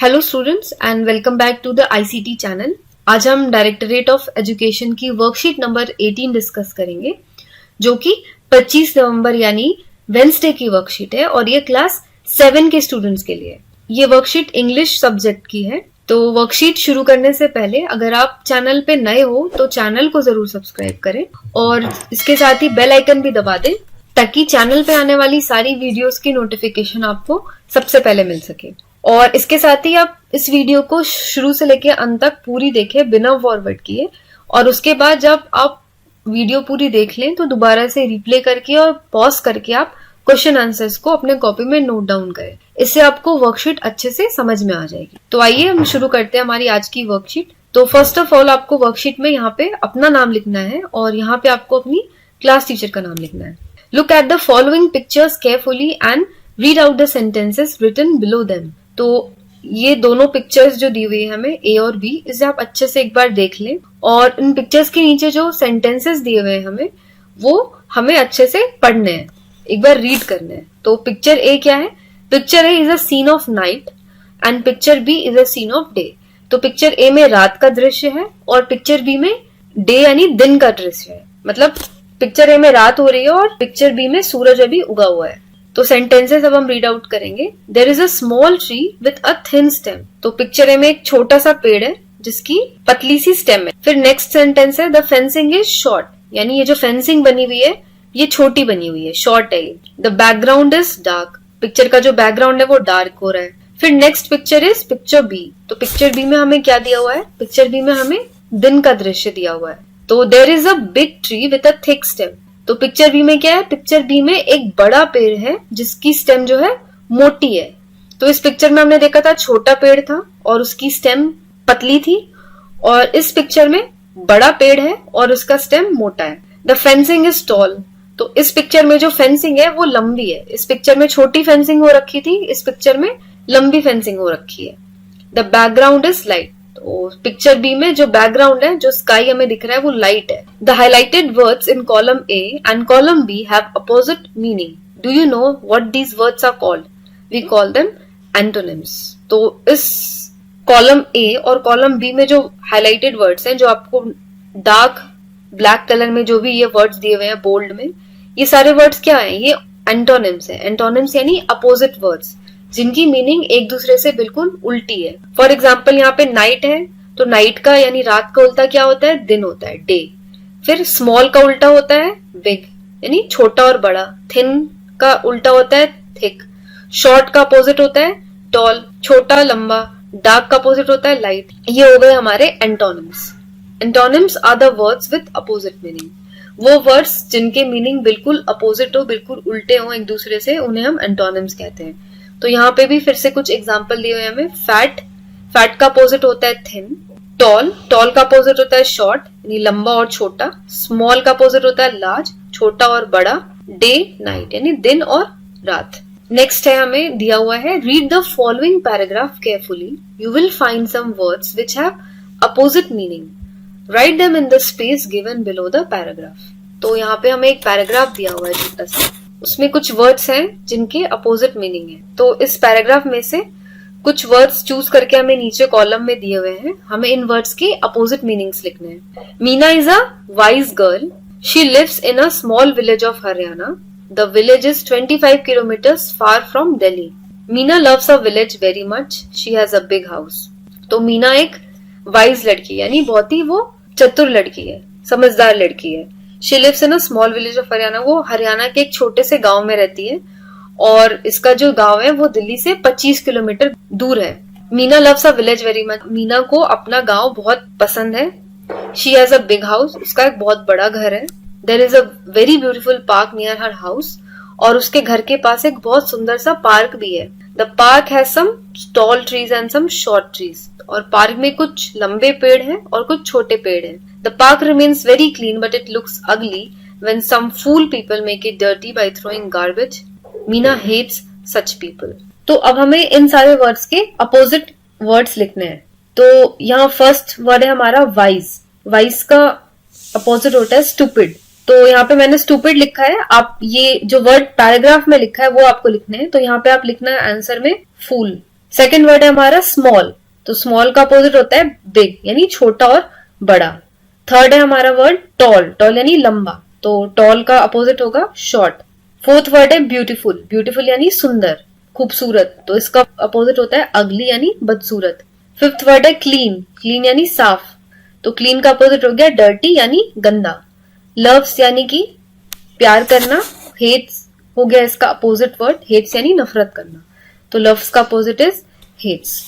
Hello students and welcome back to the ICT channel. आज हम directorate of education की worksheet number 18 डिस्कस करेंगे, जो कि 25 नवंबर यानी वेंसडे की वर्कशीट है और ये क्लास 7 के स्टूडेंट्स के लिए। ये वर्कशीट इंग्लिश सब्जेक्ट की है। तो वर्कशीट शुरू करने से पहले अगर आप चैनल पे नए हो तो चैनल को जरूर सब्सक्राइब करें और इसके साथ ही बेल आइकन भी दबा दें ताकि चैनल पे आने वाली सारी वीडियोस की नोटिफिकेशन आपको सबसे पहले मिल सके। और इसके साथ ही आप इस वीडियो को शुरू से लेकर अंत तक पूरी देखें बिना फॉरवर्ड किए, और उसके बाद जब आप वीडियो पूरी देख लें तो दोबारा से रिप्ले करके और पॉज करके आप क्वेश्चन आंसर्स को अपने कॉपी में नोट डाउन करें। इससे आपको वर्कशीट अच्छे से समझ में आ जाएगी। तो आइए हम शुरू करते हैं हमारी आज की वर्कशीट। तो फर्स्ट ऑफ ऑल आपको वर्कशीट में यहाँ पे अपना नाम लिखना है और यहाँ पे आपको अपनी क्लास टीचर का नाम लिखना है। Look at the following pictures carefully and read out the sentences written below them. तो ये दोनों पिक्चर्स जो दी हुई है हमें ए और बी, इसे आप अच्छे से एक बार देख लें और इन पिक्चर्स के नीचे जो सेंटेंसेस दिए हुए हैं हमें, वो हमें अच्छे से पढ़ने हैं, एक बार रीड करने हैं। तो पिक्चर ए क्या है? Picture A is a scene of night and picture B is a scene of day. तो पिक्चर ए में रात का दृश्य है और पिक्चर बी में डे यानी दिन का दृश्य है। मतलब पिक्चर ए में रात हो रही है और पिक्चर बी में सूरज अभी उगा हुआ है। तो सेंटेंसेस अब हम रीड आउट करेंगे। There is a small tree with a thin stem. तो पिक्चर ए में एक छोटा सा पेड़ है जिसकी पतली सी स्टेम है। फिर नेक्स्ट सेंटेंस है द फेंसिंग इज शॉर्ट, यानी ये जो फेंसिंग बनी हुई है ये छोटी बनी हुई है, शॉर्ट है। The background is dark, picture का जो बैकग्राउंड है वो डार्क हो रहा है। फिर next picture is picture B. तो पिक्चर बी में हमें क्या दिया हुआ है? पिक्चर बी में हमें दिन का दृश्य दिया हुआ है। तो there is a big tree with a thick stem. तो पिक्चर बी में क्या है? पिक्चर बी में एक बड़ा पेड़ है जिसकी स्टेम जो है मोटी है। तो इस पिक्चर में हमने देखा था छोटा पेड़ था और उसकी स्टेम पतली थी, और इस पिक्चर में बड़ा पेड़ है और उसका स्टेम मोटा है। The fencing is tall. तो इस पिक्चर में जो फेंसिंग है वो लंबी है। इस पिक्चर में छोटी फेंसिंग हो रखी थी, इस पिक्चर में लंबी फेंसिंग हो रखी है। The background is light. तो पिक्चर बी में जो बैकग्राउंड है, जो स्काई हमें दिख रहा है, वो लाइट है। The highlighted words in column A and column B have opposite meaning. Do you know what these words are called? We call them antonyms. तो इस कॉलम ए और कॉलम बी में जो हाईलाइटेड वर्ड्स हैं, जो आपको dark black colour में जो भी ये वर्ड्स दिए हुए हैं बोल्ड में, ये सारे वर्ड्स क्या है? ये एंटोनिम्स है। एंटोनिम्स यानी अपोजिट वर्ड्स जिनकी मीनिंग एक दूसरे से बिल्कुल उल्टी है। फॉर एग्जाम्पल यहाँ पे नाइट है, तो नाइट का यानी रात का उल्टा क्या होता है? दिन होता है, डे। फिर स्मॉल का उल्टा होता है बिग, यानी छोटा और बड़ा। थिन का उल्टा होता है थिक। शॉर्ट का अपोजिट होता है टॉल, छोटा लंबा। डार्क का अपोजिट होता है लाइट। ये हो गए हमारे antonyms. Antonyms are the words with opposite meaning. वो वर्ड्स जिनके मीनिंग बिल्कुल अपोजिट हो, बिल्कुल उल्टे हो एक दूसरे से, उन्हें हम एंटोनिम्स कहते हैं। तो यहाँ पे भी फिर से कुछ एग्जाम्पल दिए हुए हैं हमें। फैट, फैट का अपोजिट होता है थिन। टॉल, टॉल का अपोजिट होता है शॉर्ट यानी लंबा और छोटा। स्मॉल का अपोजिट होता है लार्ज, छोटा और बड़ा। डे, नाइट यानी दिन और रात। नेक्स्ट है हमें दिया हुआ है read the following paragraph carefully, you will find some words which have opposite meaning, write them in the space given below the paragraph. तो यहाँ पे हमें एक पैराग्राफ दिया हुआ है छोटा सा, उसमें कुछ वर्ड्स हैं जिनके अपोजिट मीनिंग है। तो इस पैराग्राफ में से कुछ वर्ड्स चूज करके हमें नीचे कॉलम में दिए हुए हैं। हमें इन वर्ड्स के अपोजिट मीनिंग्स लिखने हैं। Meena is a wise girl, she lives in a small village of Haryana, the village is 25 kilometres far from Delhi. Meena loves a village very much, she has a big house. तो मीना एक वाइज लड़की यानी बहुत ही वो चतुर लड़की है, समझदार लड़की है। She lives in a small village of Haryana, वो हरियाणा के एक छोटे से गांव में रहती है और इसका जो गांव है वो दिल्ली से 25 किलोमीटर दूर है। Meena loves a village very much, Meena को अपना गांव बहुत पसंद है। She has a big house, उसका एक बहुत बड़ा घर है। There is a very beautiful park near her house, और उसके घर के पास एक बहुत सुंदर सा पार्क भी है। The park has some tall trees and some short trees, और पार्क में कुछ लंबे पेड़ हैं और कुछ छोटे पेड़ हैं। The park remains very clean, but it looks ugly when some fool people make it dirty by throwing garbage. Meena hates such people. तो अब हमें इन सारे वर्ड्स के अपोजिट वर्ड्स लिखने हैं। तो यहाँ फर्स्ट वर्ड है हमारा वाइज। वाइज का अपोजिट होता है स्टूपिड। तो यहाँ पे मैंने स्टूपिड लिखा है, आप ये जो वर्ड पैराग्राफ में लिखा है वो आपको लिखने हैं। तो यहाँ पे आप लिखना है आंसर में फूल। सेकेंड वर्ड है हमारा स्मॉल, तो स्मॉल का अपोजिट होता है बिग यानी छोटा और बड़ा। थर्ड है हमारा वर्ड टॉल, टॉल यानी लंबा, तो टॉल का अपोजिट होगा शॉर्ट। फोर्थ वर्ड है ब्यूटीफुल, ब्यूटीफुल यानी सुंदर खूबसूरत, तो इसका अपोजिट होता है अगली यानी बदसूरत। फिफ्थ वर्ड है क्लीन, क्लीन यानी साफ, तो क्लीन का अपोजिट हो गया डर्टी यानी गंदा। लव्स यानी कि प्यार करना, हेट्स हो गया इसका अपोजिट वर्ड, हेट्स यानी नफरत करना, तो लव्स का opposite is hates.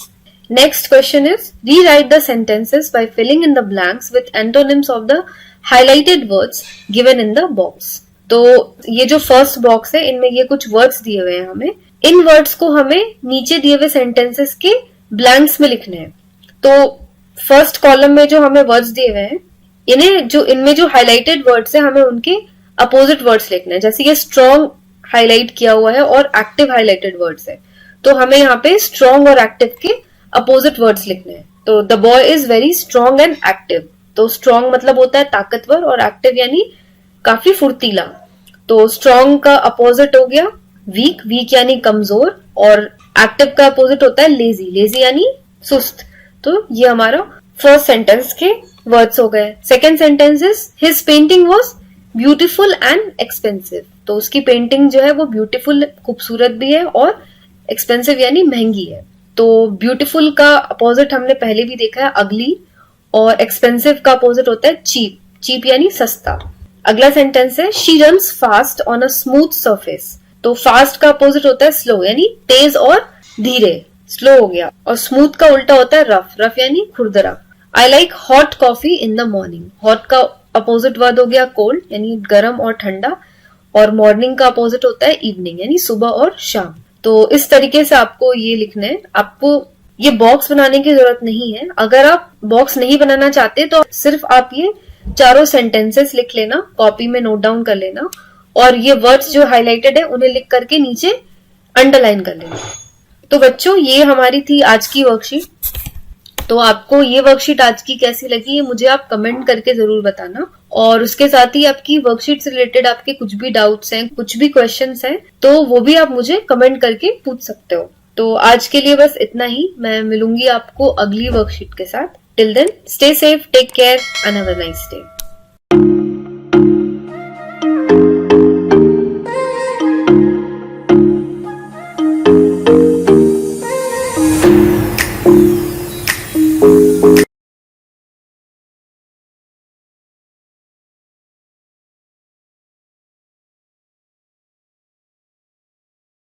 Next question is rewrite the sentences by filling in the blanks with antonyms of the highlighted words given in the box. तो ये जो फर्स्ट बॉक्स है इनमें ये कुछ वर्ड्स दिए हुए हैं हमें, इन वर्ड्स को हमें नीचे दिए हुए सेंटेंसेस के ब्लैंक्स में लिखने हैं। तो फर्स्ट कॉलम में जो हमें वर्ड्स दिए हुए हैं इनमें जो हाइलाइटेड वर्ड्स है हमें उनके अपोजिट वर्ड्स लिखने हैं। जैसे ये स्ट्रॉन्ग हाईलाइट किया हुआ है और एक्टिव हाइलाइटेड वर्ड्स है, तो हमें यहाँ पे स्ट्रॉन्ग और एक्टिव के अपोजिट वर्ड्स लिखने हैं। तो the boy is very strong and active, तो स्ट्रॉन्ग मतलब होता है ताकतवर और एक्टिव यानी काफी फुर्तीला, तो स्ट्रॉन्ग का अपोजिट हो गया वीक, वीक यानी कमजोर, और एक्टिव का अपोजिट होता है लेजी, लेजी यानी सुस्त। तो ये हमारा फर्स्ट सेंटेंस के वर्ड्स हो गए। Second sentence is his painting was beautiful and expensive, तो उसकी पेंटिंग जो है वो ब्यूटीफुल खूबसूरत भी है और एक्सपेंसिव यानी महंगी है। तो ब्यूटीफुल का अपोजिट हमने पहले भी देखा है अगली, और एक्सपेंसिव का अपोजिट होता है चीप, चीप यानी सस्ता। अगला सेंटेंस है she runs fast on a smooth surface, तो फास्ट का अपोजिट होता है स्लो यानी तेज और धीरे, स्लो हो गया। और स्मूथ का उल्टा होता है रफ, रफ यानी खुरदरा। I like hot coffee in the morning, hot का अपोजिट वर्ड हो गया कोल्ड यानी गर्म और ठंडा, और मॉर्निंग का अपोजिट होता है इवनिंग यानी सुबह और शाम। तो इस तरीके से आपको ये लिखना है। आपको ये बॉक्स बनाने की जरूरत नहीं है, अगर आप बॉक्स नहीं बनाना चाहते तो सिर्फ आप ये चारों सेंटेंसेस लिख लेना, कॉपी में नोट डाउन कर लेना, और ये वर्ड्स जो हाईलाइटेड है उन्हें लिख करके नीचे अंडरलाइन कर लेना। तो बच्चों ये हमारी थी आज की वर्कशीट। तो आपको ये वर्कशीट आज की कैसी लगी ये मुझे आप कमेंट करके जरूर बताना, और उसके साथ ही आपकी वर्कशीट से रिलेटेड आपके कुछ भी डाउट्स हैं, कुछ भी क्वेश्चंस हैं, तो वो भी आप मुझे कमेंट करके पूछ सकते हो। तो आज के लिए बस इतना ही, मैं मिलूंगी आपको अगली वर्कशीट के साथ। Till then stay safe, take care and have a nice day.